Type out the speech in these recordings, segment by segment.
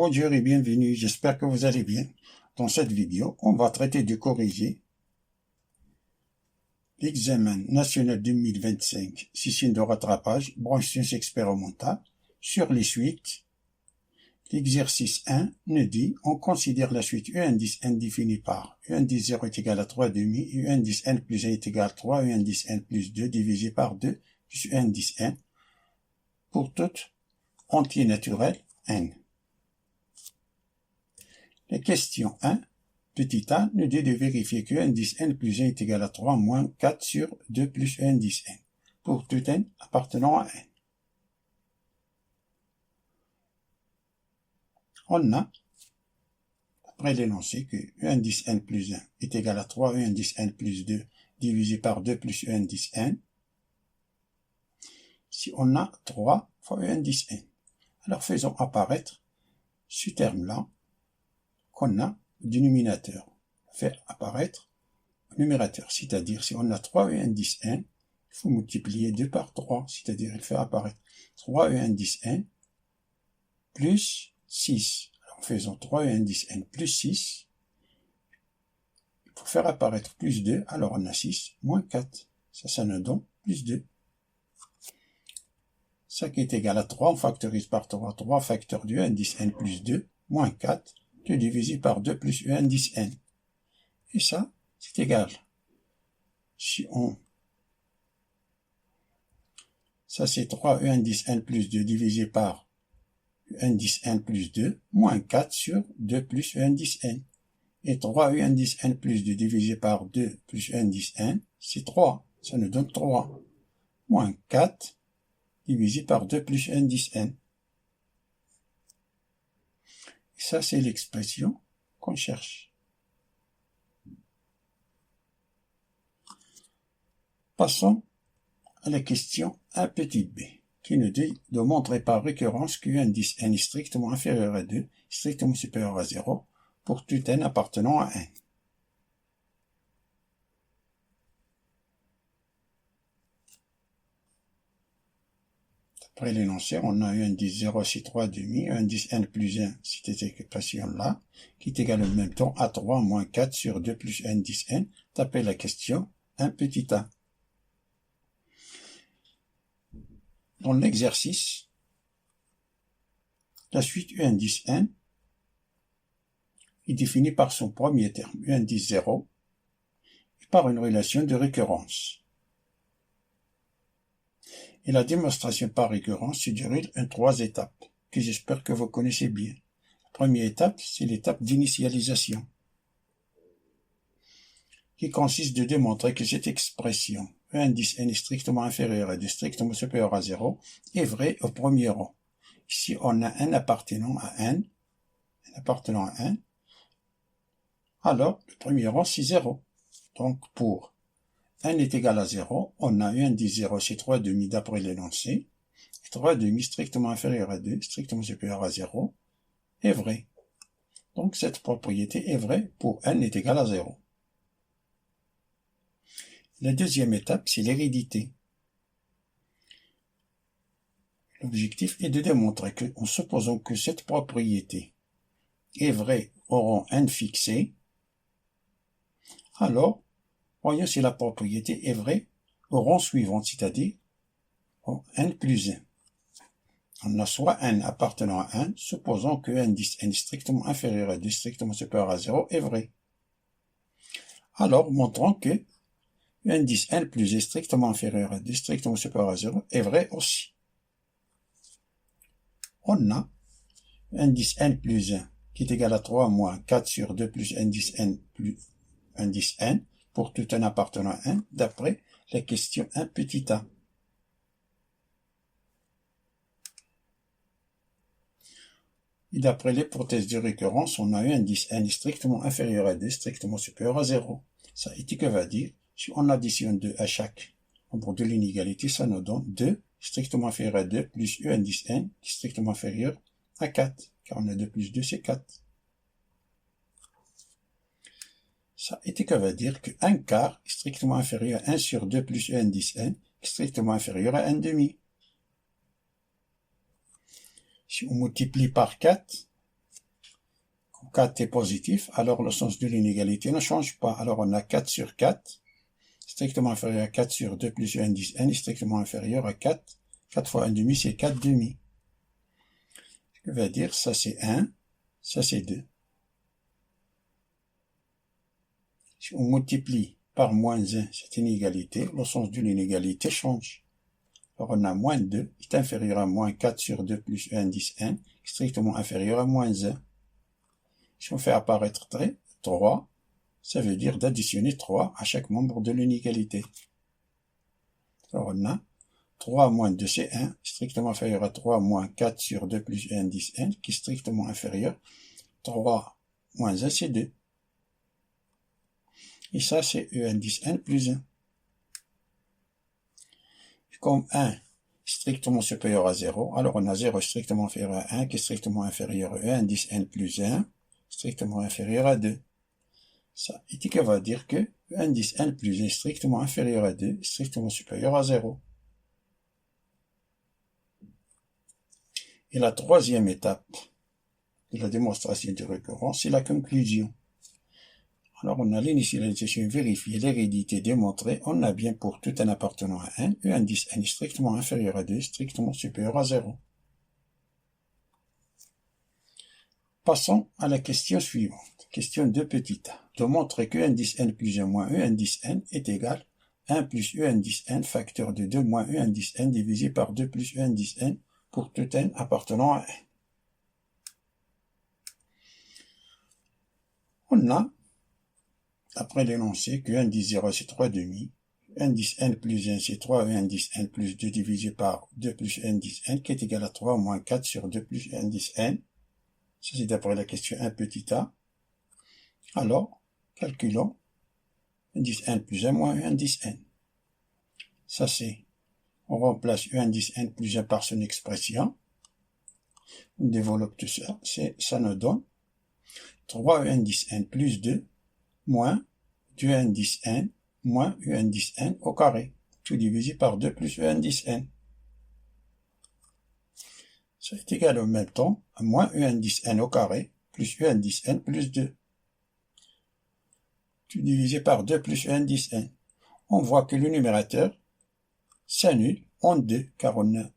Bonjour et bienvenue, j'espère que vous allez bien. Dans cette vidéo, on va traiter de corriger l'examen national 2025, session de rattrapage, branche sciences expérimentales, sur les suites. L'exercice 1 nous dit, on considère la suite U indice n définie par U indice 0 est égal à 3,5, U indice n plus 1 est égal à 3, U indice n plus 2 divisé par 2, plus U indice n, pour tout entier naturel n. La question 1, petit a, nous dit de vérifier que indice n plus 1 est égal à 3 moins 4 sur 2 plus indice n, pour tout n appartenant à n. On a, après l'énoncé, que U indice n plus 1 est égal à 3 U indice n plus 2 divisé par 2 plus U indice n. Si on a 3 fois U indice n. Alors faisons apparaître ce terme-là qu'on a au dénominateur. Faire apparaître au numérateur. C'est-à-dire, si on a 3 U indice n, il faut multiplier 2 par 3. C'est-à-dire, il fait apparaître 3 U indice n plus 6. Alors, faisons 3 U indice n plus 6. Pour faire apparaître plus 2, alors on a 6 moins 4. Ça nous donne plus 2. Ça qui est égal à 3, on factorise par 3. 3 facteurs du indice n plus 2, moins 4, tout divisé par 2 plus U indice n. Et ça, c'est égal. Si on... Ça, c'est 3 U indice n plus 2 divisé par U indice n plus 2, moins 4 sur 2 plus U indice n. Et 3 U indice n plus 2 divisé par 2 plus U indice n, c'est 3. Ça nous donne 3. Moins 4 divisé par 2 plus U indice n. Et ça, c'est l'expression qu'on cherche. Passons à la question 1 petit b, qui nous dit de montrer par récurrence que U indice n est strictement inférieur à 2, strictement supérieur à 0, pour tout n appartenant à n. Après l'énoncé, on a U indice 0, c'est 3,5, U indice n plus 1, c'est cette équation-là, qui est égale en même temps à 3 moins 4 sur 2 plus indice n. Tapez la question 1 petit a. Dans l'exercice, la suite U indice n est définie par son premier terme, U indice 0, et par une relation de récurrence. Et la démonstration par récurrence se déroule en 3 étapes, que j'espère que vous connaissez bien. La première étape, c'est l'étape d'initialisation, qui consiste de démontrer que cette expression U indice n est strictement inférieur à 2, strictement supérieur à 0, est vraie au premier rang. Ici, on a n appartenant à n, alors le premier rang, c'est 0. Donc, pour n est égal à 0, on a U indice 0, c'est 3,5 d'après l'énoncé, 3,5 strictement inférieur à 2, strictement supérieur à 0, est vrai. Donc, cette propriété est vraie pour n est égal à 0. La deuxième étape, c'est l'hérédité. L'objectif est de démontrer que, en supposant que cette propriété est vraie au rang n fixé, alors, voyons si la propriété est vraie au rang suivant, c'est-à-dire au n plus 1. On a soit n appartenant à 1, supposons que indice n strictement inférieur à 2, strictement supérieur à 0 est vrai. Alors, montrons que indice n plus 1 strictement inférieur à 2, strictement supérieur à 0 est vrai aussi. On a indice n plus 1 qui est égal à 3 moins 4 sur 2 plus indice n plus indice n pour tout n appartenant à 1 d'après la question 1 petit a. Et d'après l'hypothèse de récurrence, on a eu indice n strictement inférieur à 2, strictement supérieur à 0. Ça est que va dire, si on additionne 2 à chaque nombre de l'inégalité, ça nous donne 2 strictement inférieur à 2 plus U indice n qui est strictement inférieur à 4. Car on a 2 plus 2, c'est 4. Ça est que va dire que 1 quart est strictement inférieur à 1 sur 2 plus U indice n qui est strictement inférieur à 1 demi. Si on multiplie par 4, 4 est positif, alors le sens de l'inégalité ne change pas. Alors on a 4 sur 4, strictement inférieur à 4 sur 2 plus un indice n, est strictement inférieur à 4. 4 fois 1 demi, c'est 4 demi. Ce qui veut dire, ça c'est 1, ça c'est 2. Si on multiplie par moins 1 cette inégalité, le sens de l'inégalité change. Alors on a moins 2 est inférieur à moins 4 sur 2 plus un indice n, strictement inférieur à moins 1. Si on fait apparaître 3, ça veut dire d'additionner 3 à chaque membre de l'inégalité. Alors on a 3 moins 2 c'est 1, strictement inférieur à 3 moins 4 sur 2 plus 1 indice n, qui est strictement inférieur. 3 moins 1 c'est 2. Et ça c'est e indice n plus 1. Comme 1 strictement supérieur à 0, alors on a 0 strictement inférieur à 1, qui est strictement inférieur à e indice n plus 1, strictement inférieur à 2. Ça, et qu'on va dire que e indice n plus 1 est strictement inférieur à 2, strictement supérieur à 0. Et la troisième étape de la démonstration de récurrence, c'est la conclusion. Alors on a l'initialisation vérifiée, l'hérédité démontrée, on a bien pour tout n appartenant à n, e indice n est strictement inférieur à 2, strictement supérieur à 0. Passons à la question suivante. Question 2 petit a. Démontrer que e indice n plus 1 moins e indice n est égal à 1 plus e indice n facteur de 2 moins e indice n divisé par 2 plus e indice n pour tout n appartenant à n. On a, après l'énoncé, que e indice 0 c'est 3 demi, e indice n plus 1 c'est 3 e indice n plus 2 divisé par 2 plus e indice n qui est égal à 3 moins 4 sur 2 plus e indice n. Ça c'est d'après la question 1 petit a. Alors, calculons indice n plus 1 moins e indice n. Ça c'est, on remplace e indice n plus 1 par son expression. On développe tout ça. Ça nous donne 3 e indice n plus 2 moins 2 indice n moins e indice n au carré. Tout divisé par 2 plus e indice n. Ça est égal en même temps à moins e indice n au carré plus e indice n plus 2. Tout divisé par 2 plus e indice n. On voit que le numérateur s'annule en 2, car on a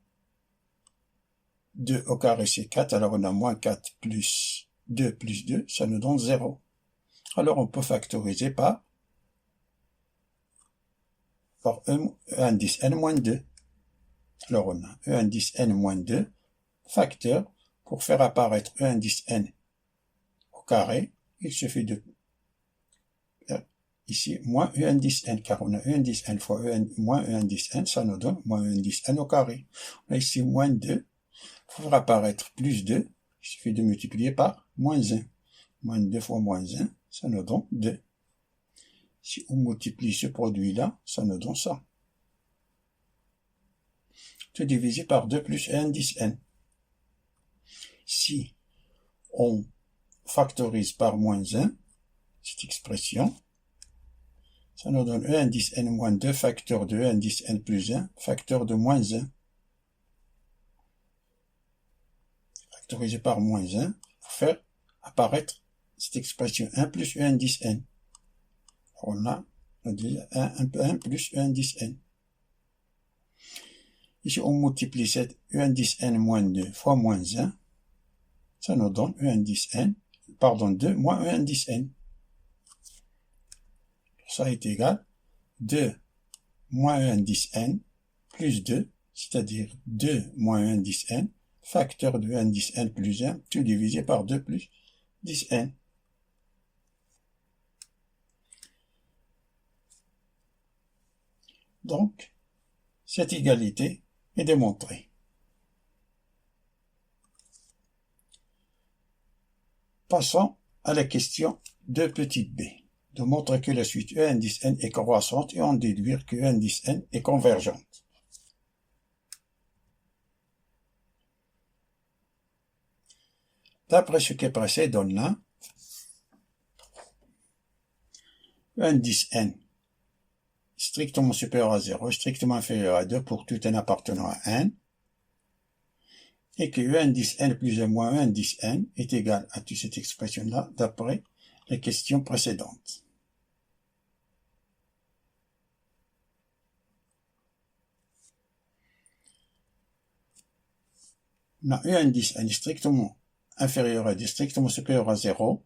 2 au carré c'est 4, alors on a moins 4 plus 2 plus 2, ça nous donne 0. Alors on peut factoriser par e indice n moins 2. Alors on a e indice n moins 2, facteur, pour faire apparaître e indice n au carré, il suffit de ici moins e indice n, car on a e indice n fois moins e indice n, ça nous donne moins e indice n au carré. On a ici moins 2, pour faire apparaître plus 2, il suffit de multiplier par moins 1. Moins 2 fois moins 1, ça nous donne 2. Si on multiplie ce produit-là, ça nous donne ça. Tout divisé par 2 plus e indice n. Si on factorise par moins 1, cette expression, ça nous donne e indice n moins 2 facteur de e indice n plus 1 facteur de moins 1. Factorisé par moins 1 pour faire apparaître cette expression 1 plus e indice n. On a 1 plus e indice n. Ici, on multiplie cette e indice n moins 2 fois moins 1. Ça nous donne e indice n, pardon, 2 moins e indice n. Ça est égal 2 moins e indice n plus 2, c'est-à-dire 2 moins e indice n, facteur de e indice n plus 1, tout divisé par 2 plus 10n. Donc, cette égalité est démontrée. Passons à la question 2 petit b. De montrer que la suite e indice n est croissante et en déduire que e indice n est convergente. D'après ce qui est précédent là, e indice n strictement supérieur à 0, strictement inférieur à 2 pour tout n appartenant à n, et que E indice n plus 1 moins E indice n est égal à toute cette expression-là d'après les questions précédentes. On a E indice n est strictement inférieur à 2, strictement supérieur à 0,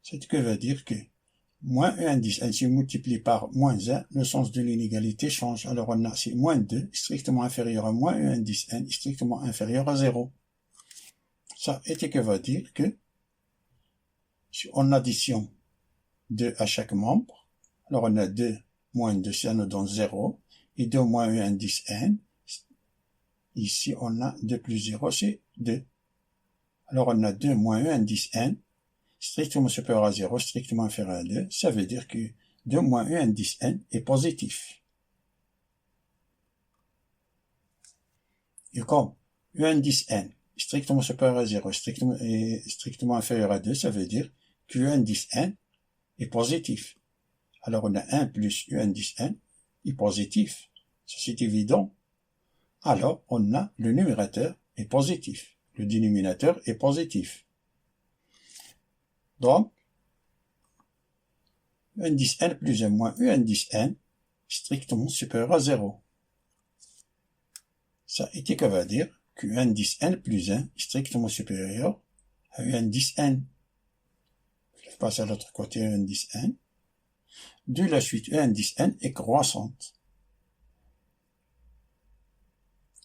ce qui veut dire que moins E indice n se multiplie par moins 1, le sens de l'inégalité change. Alors on a c'est moins 2, strictement inférieur à moins E indice n, strictement inférieur à 0. Ça veut dire que si on additionne 2 à chaque membre, alors on a 2 moins 2, ça nous donne 0, et 2 moins E indice n, ici on a 2 plus 0, c'est 2. Alors on a 2 moins E indice n, strictement supérieur à 0, strictement inférieur à 2, ça veut dire que 2 moins E indice n est positif. Et comme E indice n strictement supérieur à 0 strictement inférieur à 2, ça veut dire que E indice n est positif. Alors on a 1 plus E indice n est positif. Ça c'est évident. Alors on a le numérateur est positif. Le dénominateur est positif. Donc, E indice n plus 1 moins E indice n strictement supérieur à 0. Ça veut dire que E indice n plus 1 est strictement supérieur à E indice n. Je passe à l'autre côté E indice n. De la suite, E indice n est croissante.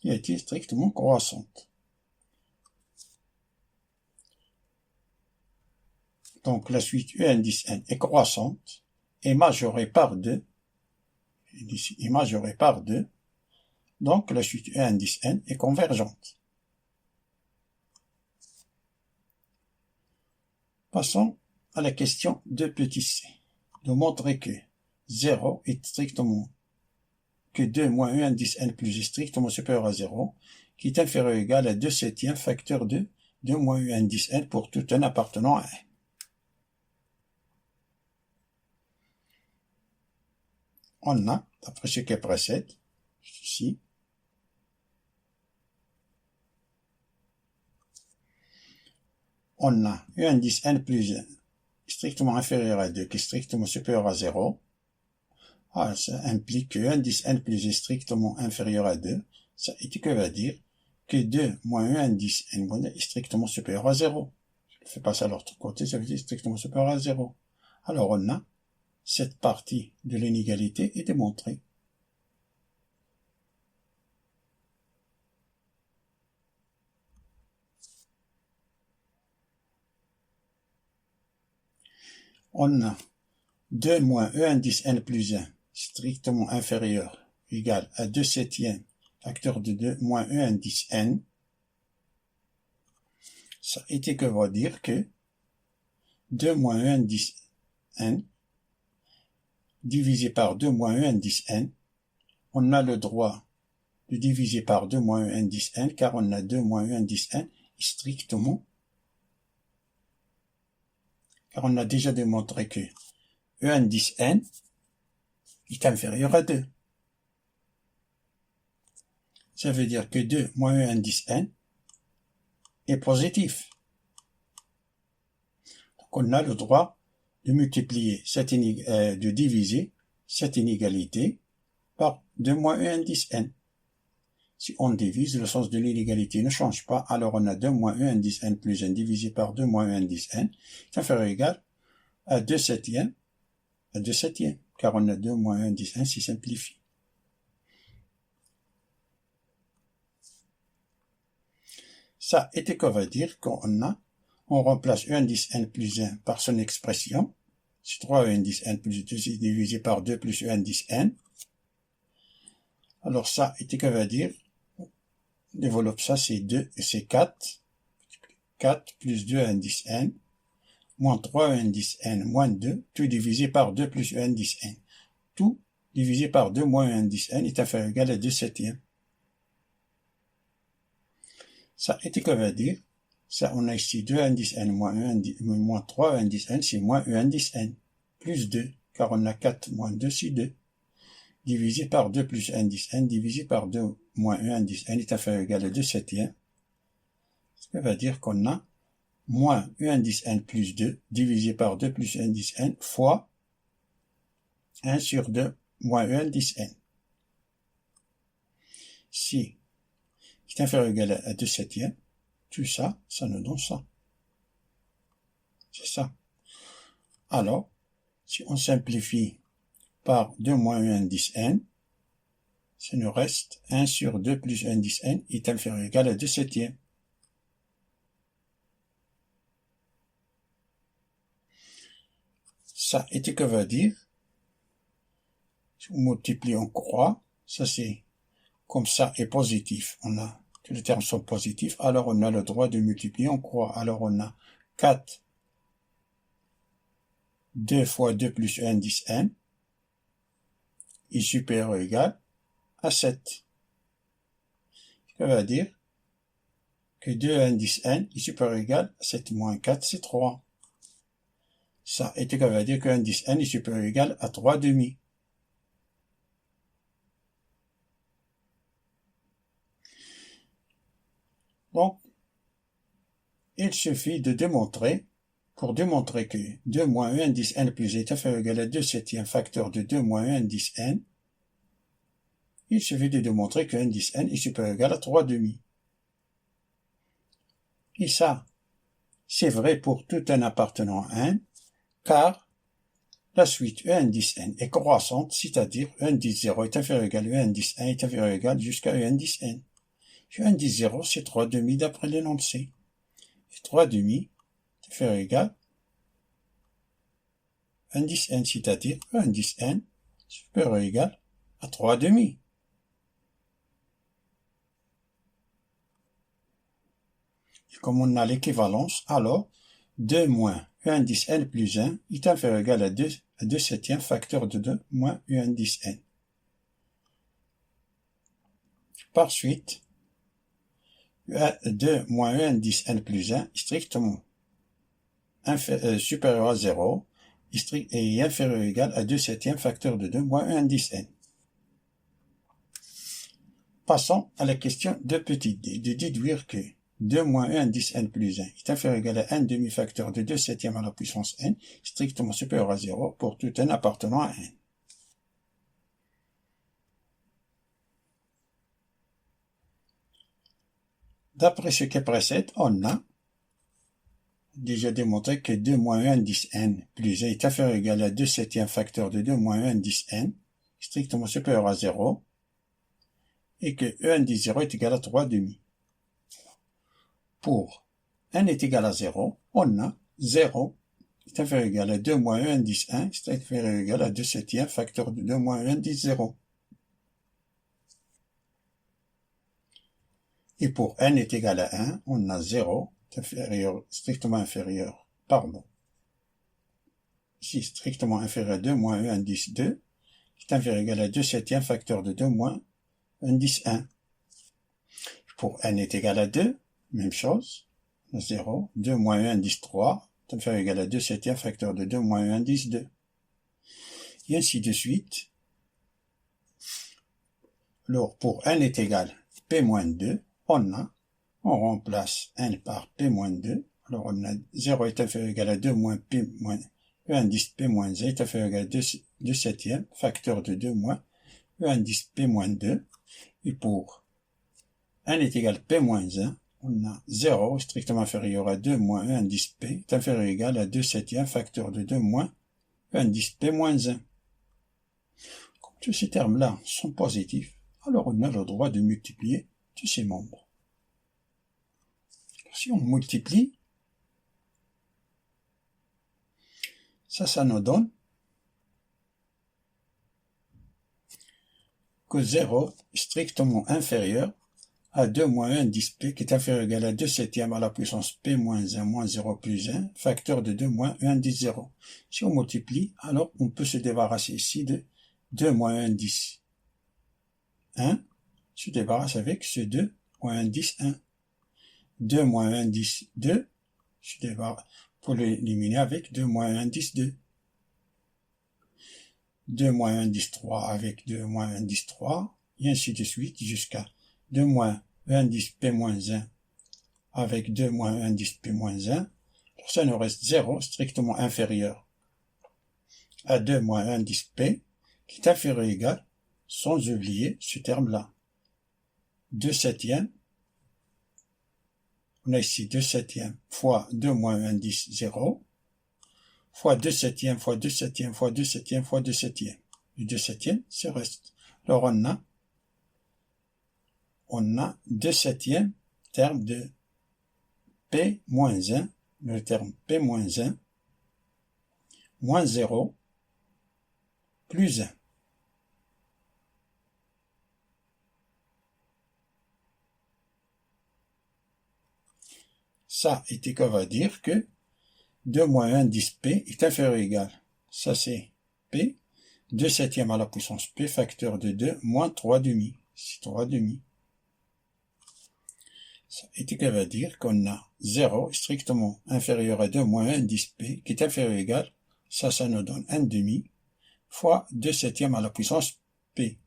Il a été strictement croissante. Donc la suite E indice n est croissante et majorée par 2. Ici, est majorée par 2. Donc la suite E indice n est convergente. Passons à la question de petit c. De montrer que 0 est strictement, que 2 moins E indice n plus est strictement supérieur à 0, qui est inférieur ou égal à 2/7 facteur de 2 moins E indice n pour tout n appartenant à n. On a, d'après ce qui précède, ici, on a E indice n plus 1 strictement inférieur à 2 qui est strictement supérieur à 0. Ah, ça implique que E indice n plus est strictement inférieur à 2. Ça veut dire que 2 moins E indice n est strictement supérieur à 0. Je le fais passer à l'autre côté, ça veut dire strictement supérieur à 0. Alors on a cette partie de l'inégalité est démontrée. On a 2 moins E indice n plus 1 strictement inférieur égal à 2/7 facteur de 2 moins E indice n. Ça veut dire que 2 moins E indice n divisé par 2 moins E indice n, on a le droit de diviser par 2 moins E indice n car on a 2 moins E indice n strictement, car on a déjà démontré que E indice n est inférieur à 2. Ça veut dire que 2 moins E indice n est positif. Donc on a le droit de multiplier de diviser cette inégalité par 2 moins E indice n. Si on divise, le sens de l'inégalité ne change pas, alors on a 2 moins E indice n plus 1 divisé par 2 moins E indice n, qui inférieur ou égal à 2/7, car on a 2 moins E indice n s'y simplifie. Ça va dire on remplace E indice n plus 1 par son expression, c'est 3 E indice n plus 2 divisé par 2 plus E indice n. Alors ça va dire, développe ça, c'est 2 et c'est 4. 4 plus 2 indice n, moins 3 indice n, moins 2, tout divisé par 2 plus indice n. Tout divisé par 2 moins indice n est inférieur ou égal à 2/7. Ça veut dire, ça on a ici 2 indice n moins 3 indice n, c'est moins E indice n, plus 2, car on a 4 moins 2, c'est 2. Divisé par 2 plus indice n, divisé par 2 moins E indice n est inférieur ou égal à 2/7. Ça veut dire qu'on a moins u indice n plus 2 divisé par 2 plus u indice n fois 1 sur 2 moins u indice n. Si est inférieur ou égal à 2 septièmes, tout ça, ça nous donne ça. C'est ça. Alors, si on simplifie par 2 moins u indice n, ça nous reste 1 sur 2 plus u indice n est inférieur ou égal à 2 septièmes. Ça, et que veut dire, si on multiplie, on croit, ça c'est, comme ça est positif, on a, que les termes sont positifs, alors on a le droit de multiplier, on croit, alors on a 4, 2 fois 2 plus u indice n, est supérieur ou égal à 7. Ça veut dire que 2 indice n est supérieur ou égal à 7 moins 4, c'est 3. Ça, et que veut dire que indice n est supérieur ou égal à 3 demi. Donc, il suffit de démontrer, pour démontrer que 2 moins u indice n plus est inférieur ou égal à 2 septièmes facteur de 2 moins u indice n, il suffit de démontrer que indice n est supérieur ou égal à 3 demi. Et ça, c'est vrai pour tout n appartenant à n, car la suite u indice n est croissante, c'est-à-dire u indice 0 est inférieur ou égal à u indice 1 est inférieur ou égal jusqu'à u indice n. U indice 0, c'est 3 demi d'après l'énoncé. Et 3 demi est inférieur ou égal à indice n, c'est-à-dire u indice n supérieur ou égal à 3 demi. Et comme on a l'équivalence, alors 2 moins u indice n plus 1 est inférieur ou égal à 2 septièmes facteur de 2 moins u indice n. Par suite, 2 moins u indice n plus 1 est strictement supérieur à 0 et inférieur ou égal à 2 septièmes facteur de 2 moins u indice n. Passons à la question de petit d, de déduire que 2 moins u indice n plus 1 est inférieur ou égal à 1 demi-facteur de 2 septièmes à la puissance n, strictement supérieur à 0 pour tout n appartenant à n. D'après ce qui précède, on a déjà démontré que 2 moins u indice n plus 1 est inférieur ou égal à 2 septièmes facteur de 2 moins u indice n, strictement supérieur à 0, et que u indice 0 est égal à 3 demi. Pour n est égal à 0, on a 0 est inférieur ou égal à 2 moins u indice 1, c'est inférieur ou égal à 2 septièmes facteur de 2 moins u indice 0. Et pour n est égal à 1, on a 0, strictement inférieur, si strictement inférieur à 2 moins u indice 2, est inférieur ou égal à 2 septièmes facteur de 2 moins indice 1. Pour n est égal à 2, même chose, 0, 2 moins u indice 3, est inférieur ou égal à 2 septièmes facteur de 2 moins u indice 2. Et ainsi de suite. Alors, pour n est égal à p moins 2, on remplace n par p moins 2. Alors, on a 0 est inférieur ou égal à 2 moins p moins u indice p moins 1 est inférieur ou égal à 2 septièmes, facteur de 2 moins u indice p moins 2. Et pour n est égal à p moins 1, on a 0 strictement inférieur à 2 moins u indice p est inférieur ou égal à 2 septièmes, facteur de 2 moins u indice p moins 1. Comme tous ces termes-là sont positifs, alors on a le droit de multiplier tous ces membres. Si on multiplie, ça nous donne que 0 est strictement inférieur à 2 moins 1 indice p qui est inférieur ou égal à 2 septièmes à la puissance p moins 1 moins 0 plus 1, facteur de 2 moins 1 indice 0. Si on multiplie, alors on peut se débarrasser ici de 2 moins 1 indice 1, se débarrasse avec ce 2 moins 1 indice 1. 2 moins 1 indice 2, se débarrasse pour l'éliminer avec 2 moins 1 indice 2. 2 moins 1 indice 3 avec 2 moins 1 indice 3, et ainsi de suite jusqu'à 2 moins 1 indice p moins 1 avec 2 moins un indice P moins 1, alors ça nous reste 0 strictement inférieur à 2 moins un indice P, qui est inférieur ou égal, sans oublier ce terme-là. 2 septièmes, on a ici 2 septièmes fois 2 moins un indice 0, fois 2 septièmes, fois 2 septièmes, fois 2 septièmes, fois 2 septièmes. Le 2 septièmes, c'est reste. Alors on a 2 septièmes, terme de P moins 1, le terme P moins 1, moins 0, plus 1. Ça est qu'on va dire que 2 moins 1 indice P est inférieur ou égal. Ça c'est P, 2 septièmes à la puissance P, facteur de 2, moins 3 demi. C'est 3 demi. Ça est qu'on va dire qu'on a 0 strictement inférieur à 2 moins 1 indice P, qui est inférieur ou égal. Ça nous donne 1 demi, fois 2 septièmes à la puissance P.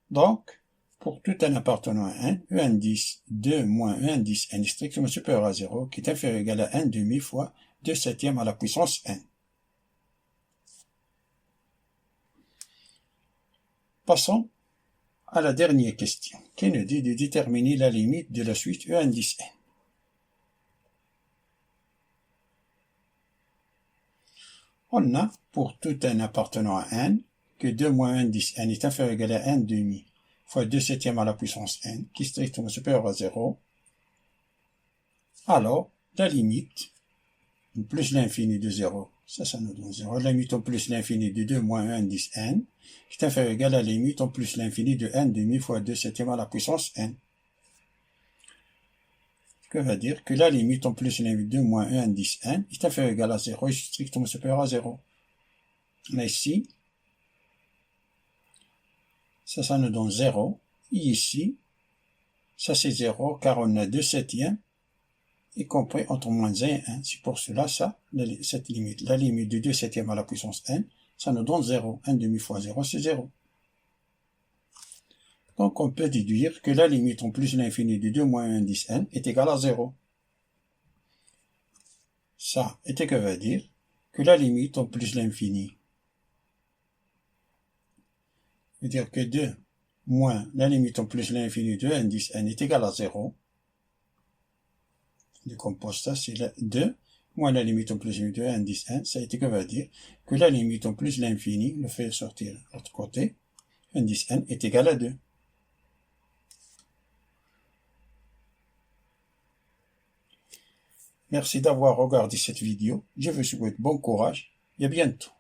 Donc, pour tout n appartenant à 1, E indice 2 moins E indice n est strictement supérieur à 0, qui est inférieur ou égal à 1 demi fois 2 septièmes à la puissance n. Passons à la dernière question, qui nous dit de déterminer la limite de la suite E indice n. On a, pour tout n appartenant à n, que 2 moins 1 indice n est inférieur ou égal à 1 demi fois 2 septièmes à la puissance n, qui est strictement supérieur à 0, alors la limite, plus l'infini de 0, ça nous donne 0, la limite en plus l'infini de 2 moins 1 indice n, qui est inférieur ou égal à la limite en plus l'infini de n demi fois 2 septièmes à la puissance n. Ce qui va dire que la limite en plus l'infini de 2 moins 1 indice n est inférieur ou égal à 0 et strictement supérieur à 0. On a ici, ça nous donne 0, et ici, ça c'est 0, car on a 2 septièmes, y compris entre moins 1 et 1. C'est pour cela, cette limite, la limite de 2 septièmes à la puissance n, ça nous donne 0. 1 demi fois 0, c'est 0. Donc, on peut déduire que la limite en plus l'infini de 2 moins 1 indice n est égale à 0. Ça est que veut dire que la limite en plus l'infini veut dire que 2 moins la limite en plus l'infini de indice n est égal à 0. On décompose ça, c'est 2 moins la limite en plus l'infini de indice n, ça a été que veut dire que la limite en plus l'infini, le fait sortir de l'autre côté, indice n est égal à 2. Merci d'avoir regardé cette vidéo. Je vous souhaite bon courage et à bientôt.